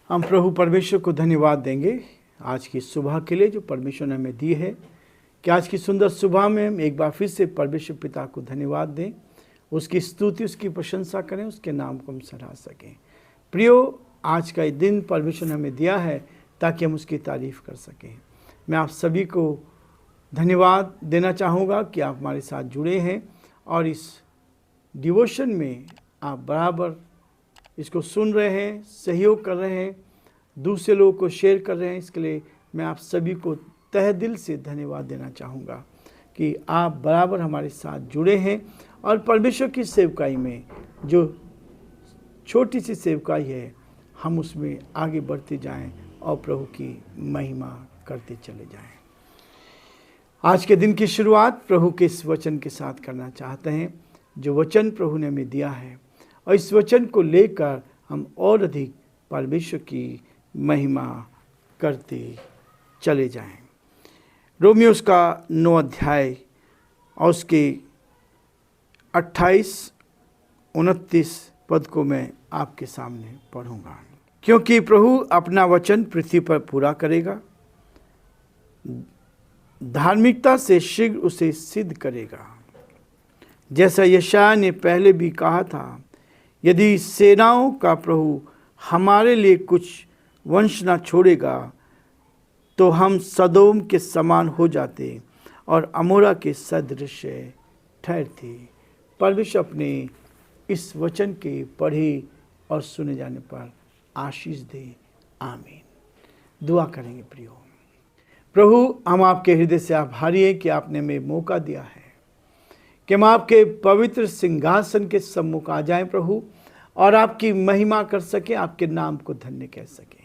हम प्रभु परमेश्वर को धन्यवाद देंगे आज की सुबह के लिए जो परमेश्वर ने हमें दी है, कि आज की सुंदर सुबह में हम एक बार फिर से परमेश्वर पिता को धन्यवाद दें, उसकी स्तुति, उसकी प्रशंसा करें, उसके नाम को हम सराह सकें। प्रियो, आज का ये दिन परमेश्वर ने हमें दिया है ताकि हम उसकी तारीफ़ कर सकें। मैं आप सभी को धन्यवाद देना चाहूँगा कि आप हमारे साथ जुड़े हैं और इस डिवोशन में आप बराबर इसको सुन रहे हैं, सहयोग कर रहे हैं, दूसरे लोगों को शेयर कर रहे हैं। इसके लिए मैं आप सभी को तहे दिल से धन्यवाद देना चाहूँगा कि आप बराबर हमारे साथ जुड़े हैं और परमेश्वर की सेवकाई में जो छोटी सी सेवकाई है, हम उसमें आगे बढ़ते जाएं और प्रभु की महिमा करते चले जाएं। आज के दिन की शुरुआत प्रभु के इस वचन के साथ करना चाहते हैं, जो वचन प्रभु ने हमें दिया है, और इस वचन को लेकर हम और अधिक परमेश्वर की महिमा करते चले जाएं। रोमियोस का 9 अध्याय और उसके 28-29 पद को मैं आपके सामने पढ़ूंगा। क्योंकि प्रभु अपना वचन पृथ्वी पर पूरा करेगा, धार्मिकता से शीघ्र उसे सिद्ध करेगा, जैसा यशायाह ने पहले भी कहा था, यदि सेनाओं का प्रभु हमारे लिए कुछ वंश न छोड़ेगा तो हम सदोम के समान हो जाते और अमोरा के सदृश ठहरते। परमेश्वर अपने इस वचन के पढ़े और सुने जाने पर आशीष दे। आमीन। दुआ करेंगे। प्रियो प्रभु, हम आपके हृदय से आभारी हैं कि आपने हमें मौका दिया है कि हम आपके पवित्र सिंहासन के सम्मुख आ जाएं प्रभु, और आपकी महिमा कर सकें, आपके नाम को धन्य कह सकें।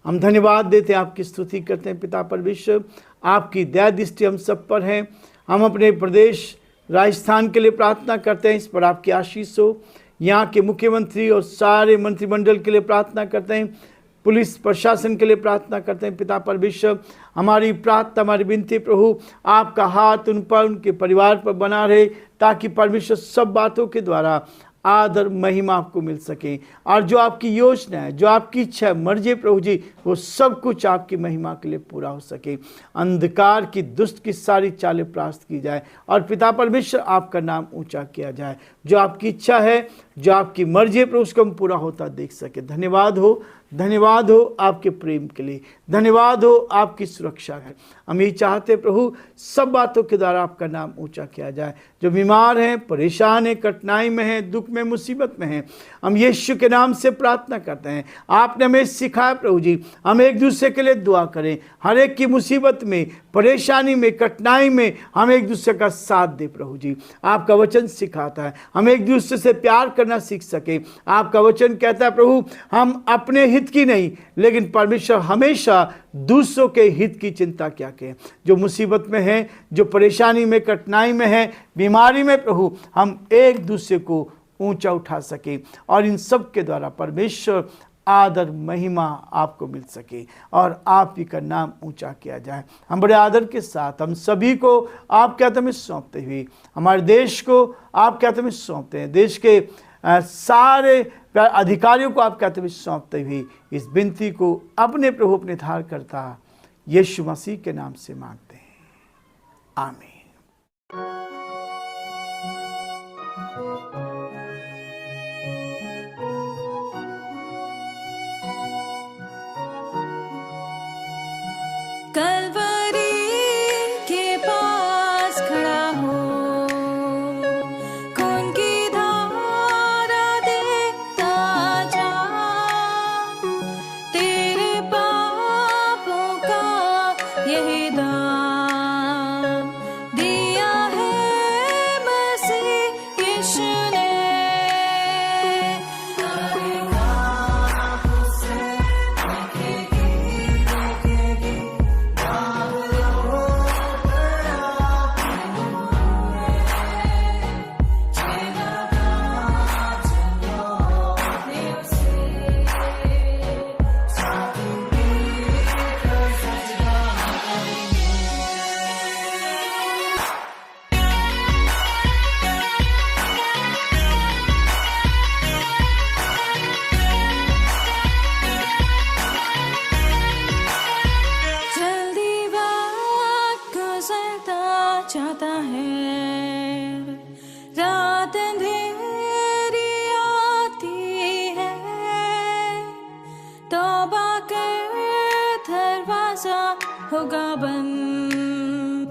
हम धन्यवाद देते हैं, आपकी स्तुति करते हैं। पिता परमेश्वर, आपकी दया दृष्टि हम सब पर है। हम अपने प्रदेश राजस्थान के लिए प्रार्थना करते हैं, इस पर आपकी आशीष हो। यहाँ के मुख्यमंत्री और सारे मंत्रिमंडल के लिए प्रार्थना करते हैं, पुलिस प्रशासन के लिए प्रार्थना करते हैं। पिता परमेश्वर, हमारी प्रार्थना, हमारी विनती प्रभु, आपका हाथ उन पर, उनके परिवार पर बना रहे, ताकि परमेश्वर सब बातों के द्वारा आदर महिमा आपको मिल सके, और जो आपकी योजना है, जो आपकी इच्छा है, मर्जी प्रभु जी, वो सब कुछ आपकी महिमा के लिए पूरा हो सके। अंधकार की दुष्ट की सारी चालें परास्त की जाए, और पिता परमेश्वर आपका नाम ऊंचा किया जाए। जो आपकी इच्छा है, जो आपकी मर्जी है प्रभु, उसको हम पूरा होता देख सके। धन्यवाद हो, धन्यवाद हो आपके प्रेम के लिए, धन्यवाद हो आपकी सुरक्षा है। हम ये चाहते प्रभु, सब बातों के द्वारा आपका नाम ऊंचा किया जाए। जो बीमार हैं, परेशान हैं, कठिनाई में हैं, दुख में, मुसीबत में हैं, हम यीशु के नाम से प्रार्थना करते हैं। आपने हमें सिखाया प्रभु जी, हम एक दूसरे के लिए दुआ करें। हर एक की मुसीबत में, परेशानी में, कठिनाई में हम एक दूसरे का साथ दे प्रभु जी। आपका वचन सिखाता है हम एक दूसरे से प्यार करना सीख सके। आपका वचन कहता है प्रभु, हम अपने हित की नहीं, लेकिन परमेश्वर हमेशा दूसरों के हित की चिंता क्या करें। जो मुसीबत में है, जो परेशानी में, कठिनाई में है, बीमारी में प्रभु, हम एक दूसरे को ऊंचा उठा सके, और इन सब के द्वारा परमेश्वर आदर महिमा आपको मिल सके, और आप ही का नाम ऊंचा किया जाए। हम बड़े आदर के साथ हम सभी को आपके हाथ में सौंपते हुए, हमारे देश को आपके हाथ में सौंपते हैं, देश के सारे अधिकारियों को आपके हाथ में सौंपते हुए इस विनती को अपने प्रभु, अपने धारकर्ता यीशु मसीह के नाम से मांगते हैं। आमीन। कलवरी के पास खड़ा हो, खून की धारा देखता जा, तेरे पापों का यही दाम चाहता है। रात अंधेरी आती है, तौबा कर दरवाजा होगा बंद।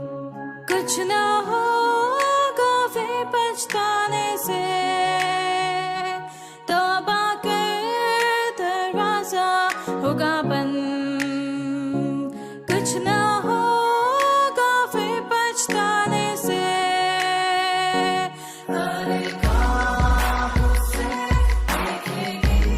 कुछ ना होगा वे पछताने से, तौबा कर दरवाजा होगा बंद। कुछ ना होगा वे पछताने से। अरे ख्वाब से देखेगी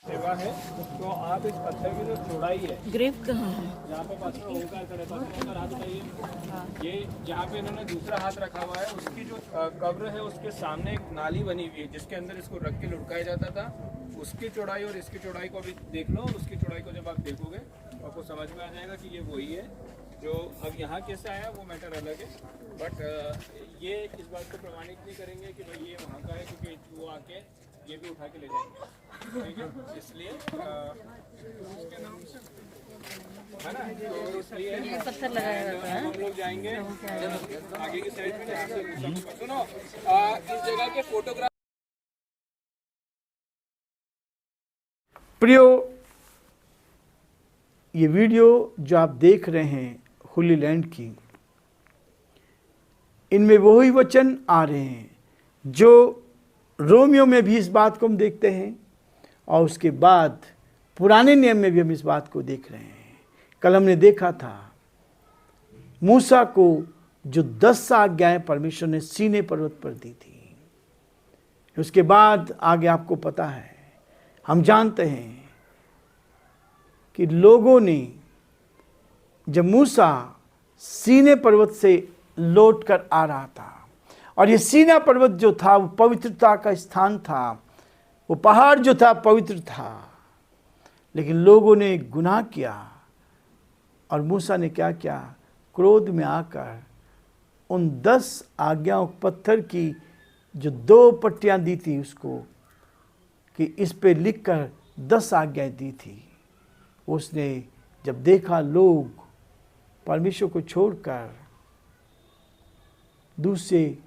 सेवा है तो आप इस पत्थर की जो चौड़ाई है, ग्रेव कहाँ है? यहाँ पे पास में ओंकार खड़े पास में ओंकार हाथ उठाइए। ये जहाँ पे इन्होंने दूसरा हाथ रखा हुआ है, उसकी जो कब्र है उसके सामने एक नाली बनी हुई है जिसके अंदर इसको रख के लुढ़काया जाता था। उसकी चौड़ाई और इसकी चौड़ाई को अभी देख लो। उसकी चौड़ाई को जब आप देखोगे तो आपको समझ में आ जाएगा कि ये वही है। जो अब यहाँ कैसे आया वो मैटर अलग है, बट ये इस बात को प्रमाणित नहीं करेंगे कि भाई ये वहाँ का है, क्योंकि वो आके ये भी उठा के ले जाएंगे, ठीक है। इसलिए उसके नाम से है ना, तो इसलिए पत्थर लगाया जाता है। हम लोग जाएंगे आगे की साइड में। सुनो, इस जगह के फोटोग्राफ प्रियो, ये वीडियो जो आप देख रहे हैं होली लैंड की, इनमें वही वचन आ रहे हैं जो रोमियो में भी इस बात को हम देखते हैं, और उसके बाद पुराने नियम में भी हम इस बात को देख रहे हैं। कल हमने देखा था मूसा को जो 10 आज्ञाएं परमेश्वर ने सीनै पर्वत पर दी थी। उसके बाद आगे आपको पता है, हम जानते हैं कि लोगों ने जब मूसा सीनै पर्वत से लौट कर आ रहा था, और ये सीनै पर्वत जो था वो पवित्रता का स्थान था, वो पहाड़ जो था पवित्र था, लेकिन लोगों ने गुनाह किया और मूसा ने क्या किया, क्रोध में आकर उन 10 आज्ञाओं पत्थर की जो 2 पट्टियां दी थी उसको, कि इस पे लिखकर 10 आज्ञाएं दी थी, उसने जब देखा लोग परमेश्वर को छोड़कर दूसरे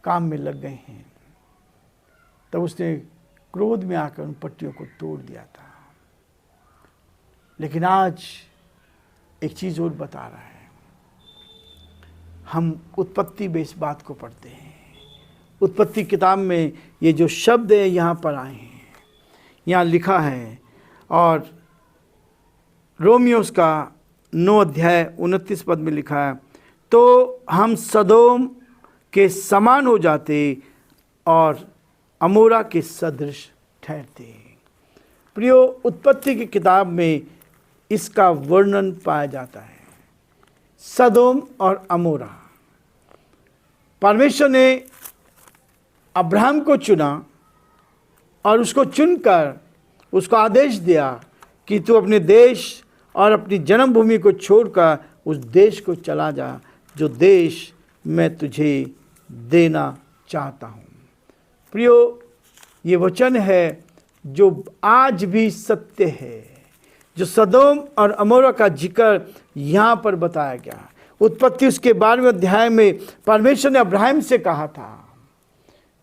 काम में लग गए हैं, तब उसने क्रोध में आकर उन पट्टियों को तोड़ दिया था। लेकिन आज एक चीज़ और बता रहा है। हम उत्पत्ति में इस बात को पढ़ते हैं। उत्पत्ति किताब में ये जो शब्द है यहाँ पर आए हैं, यहाँ लिखा है, और रोमियोस का 9 अध्याय 29 पद में लिखा है, तो हम सदोम के समान हो जाते और अमोरा के सदृश ठहरते। प्रियो, उत्पत्ति की किताब में इसका वर्णन पाया जाता है। सदोम और अमोरा, परमेश्वर ने अब्राहम को चुना और उसको चुनकर उसको आदेश दिया कि तू अपने देश और अपनी जन्मभूमि को छोड़कर उस देश को चला जा जो देश मैं तुझे देना चाहता हूँ। प्रियो, ये वचन है जो आज भी सत्य है, जो सदोम और अमोरा का जिक्र यहाँ पर बताया गया। उत्पत्ति उसके 12वें अध्याय में परमेश्वर ने अब्राहम से कहा था,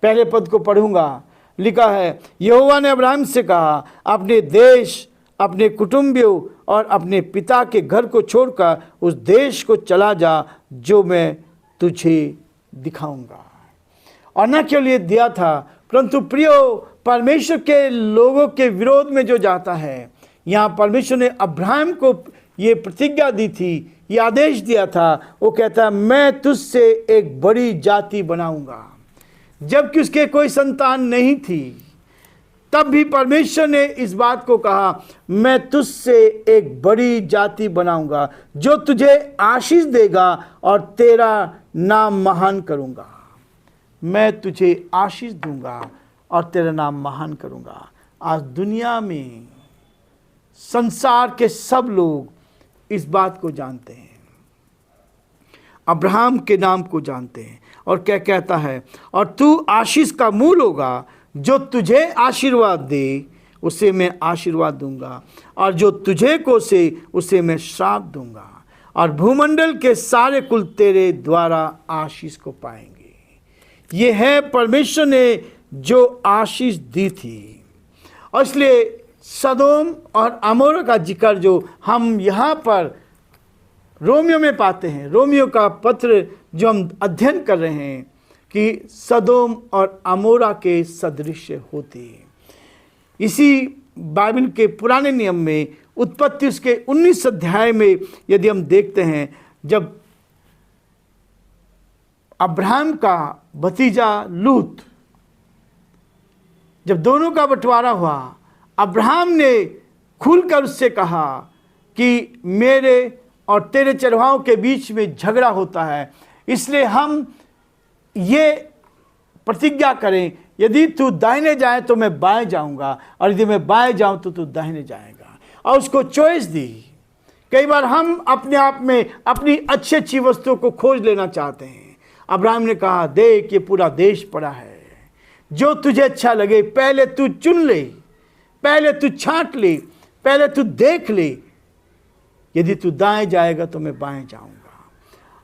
पहले पद को पढ़ूंगा, लिखा है, यहोवा ने अब्राहम से कहा, अपने देश, अपने कुटुंबियों और अपने पिता के घर को छोड़कर उस देश को चला जा जो मैं तुझे दिखाऊंगा। और न केवल ये दिया था, परंतु प्रियो, परमेश्वर के लोगों के विरोध में जो जाता है, यहाँ परमेश्वर ने अब्राहम को ये प्रतिज्ञा दी थी, ये आदेश दिया था। वो कहता है, मैं तुझसे एक बड़ी जाति बनाऊंगा। जबकि उसके कोई संतान नहीं थी, तब भी परमेश्वर ने इस बात को कहा, मैं तुझसे एक बड़ी जाति बनाऊंगा जो तुझे आशीष देगा और तेरा नाम महान करूंगा। मैं तुझे आशीष दूंगा और तेरा नाम महान करूंगा। आज दुनिया में संसार के सब लोग इस बात को जानते हैं, अब्राहम के नाम को जानते हैं। और क्या कहता है, और तू आशीष का मूल होगा, जो तुझे आशीर्वाद दे उसे मैं आशीर्वाद दूंगा, और जो तुझे कोसे उसे मैं श्राप दूंगा, और भूमंडल के सारे कुल तेरे द्वारा आशीष को पाएंगे। ये है परमेश्वर ने जो आशीष दी थी। और इसलिए सदोम और अमोरा का जिक्र जो हम यहाँ पर रोमियो में पाते हैं, रोमियो का पत्र जो हम अध्ययन कर रहे हैं कि सदोम और अमोरा के सदृश होते हैं। इसी बाइबल के पुराने नियम में उत्पत्ति उसके 19 अध्याय में यदि हम देखते हैं, जब अब्राहम का भतीजा लूत, जब दोनों का बंटवारा हुआ, अब्राहम ने खुलकर उससे कहा कि मेरे और तेरे चरवाहों के बीच में झगड़ा होता है, इसलिए हम ये प्रतिज्ञा करें, यदि तू दाहिने जाए तो मैं बाएं जाऊंगा, और यदि मैं बाएं जाऊं तो तू दाहिने जाएगा। और उसको चॉइस दी। कई बार हम अपने आप में अपनी अच्छी अच्छी वस्तुओं को खोज लेना चाहते हैं। अब्राहम ने कहा, देख ये पूरा देश पड़ा है, जो तुझे अच्छा लगे पहले तू चुन ले, पहले तू छांट ले, पहले तू देख ले, यदि तू दाएं जाएगा तो मैं बाएं जाऊंगा।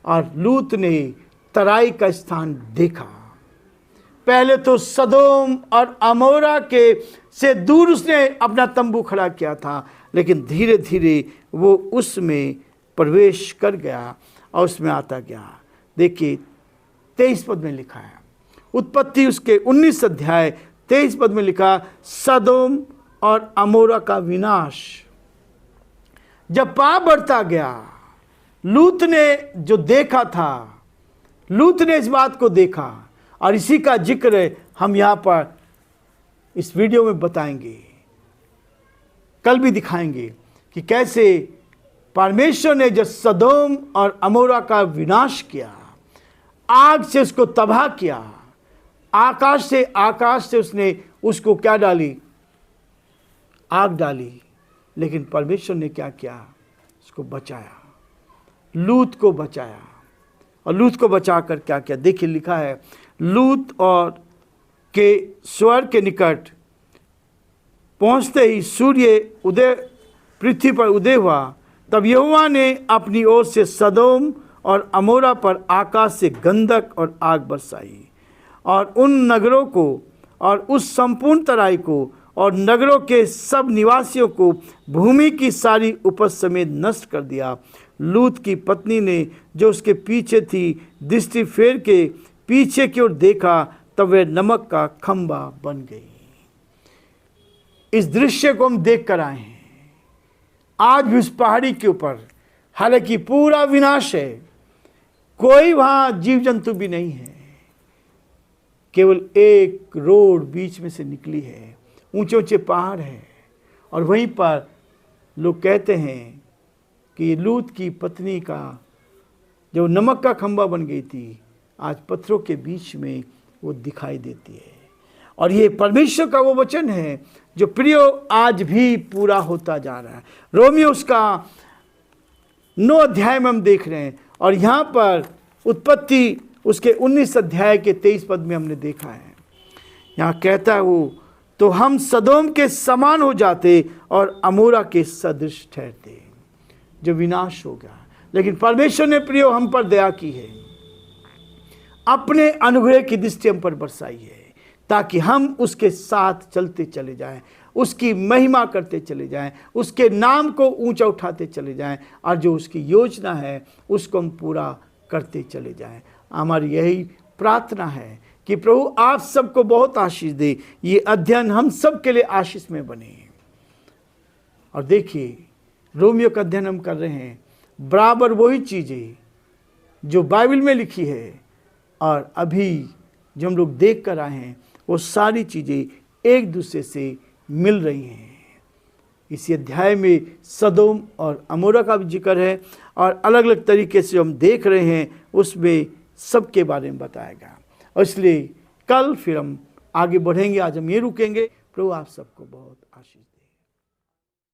और लूत ने तराई का स्थान देखा। पहले तो सदोम और अमोरा के से दूर उसने अपना तंबू खड़ा किया था, लेकिन धीरे धीरे वो उसमें प्रवेश कर गया और उसमें आता गया। देखिए 23 पद में लिखा है, उत्पत्ति उसके 19 अध्याय 23 पद में लिखा, सदोम और अमोरा का विनाश। जब पाप बढ़ता गया, लूत ने जो देखा था, लूत ने इस बात को देखा, और इसी का जिक्र हम यहाँ पर इस वीडियो में बताएंगे, कल भी दिखाएंगे कि कैसे परमेश्वर ने जब सदोम और अमोरा का विनाश किया, आग से उसको तबाह किया, आकाश से उसने उसको क्या डाली, आग डाली, लेकिन परमेश्वर ने क्या किया, उसको बचाया, लूत को बचाया। और लूत को बचाकर क्या किया, देखिए लिखा है, लूत और के स्वर के निकट पहुंचते ही सूर्य पृथ्वी पर उदय हुआ। तब यहोवा ने अपनी ओर से सदोम और अमोरा पर आकाश से गंधक और आग बरसाई, और उन नगरों को और उस संपूर्ण तराई को और नगरों के सब निवासियों को भूमि की सारी उपज समेत नष्ट कर दिया। लूत की पत्नी ने जो उसके पीछे थी, दृष्टि फेर के पीछे की ओर देखा, तब वह नमक का खंबा बन गई। इस दृश्य को हम देख कर आए हैं। आज भी उस पहाड़ी के ऊपर, हालांकि पूरा विनाश है, कोई वहां जीव जंतु भी नहीं है, केवल एक रोड बीच में से निकली है, ऊंचे ऊंचे पहाड़ है, और वहीं पर लोग कहते हैं कि लूत की पत्नी का जो नमक का खंबा बन गई थी, आज पत्थरों के बीच में वो दिखाई देती है। और ये परमेश्वर का वो वचन है जो प्रियो आज भी पूरा होता जा रहा है। रोमियो उसका 9 अध्याय में हम देख रहे हैं, और यहाँ पर उत्पत्ति उसके 19 अध्याय के 23 पद में हमने देखा है। यहाँ कहता है वो, तो हम सदोम के समान हो जाते और अमोरा के सदृश ठहरते, जो विनाश हो गया। लेकिन परमेश्वर ने प्रियो हम पर दया की है, अपने अनुग्रह की दृष्टि हम पर बरसाई है, ताकि हम उसके साथ चलते चले जाएं, उसकी महिमा करते चले जाएं, उसके नाम को ऊंचा उठाते चले जाएं, और जो उसकी योजना है उसको हम पूरा करते चले जाएं। हमारी यही प्रार्थना है कि प्रभु आप सबको बहुत आशीष दे, ये अध्ययन हम सब के लिए आशीष में बने। और देखिए रोमियो का अध्ययन हम कर रहे हैं, बराबर वही चीज़ें जो बाइबल में लिखी है, और अभी जो हम लोग देख कर आए हैं वो सारी चीज़ें एक दूसरे से मिल रही हैं। इसी अध्याय में सदोम और अमोरा का भी जिक्र है और अलग अलग तरीके से हम देख रहे हैं उसमें सबके बारे में बताएगा। और इसलिए कल फिर हम आगे बढ़ेंगे, आज हम ये रुकेंगे। प्रभु आप सबको बहुत आशीष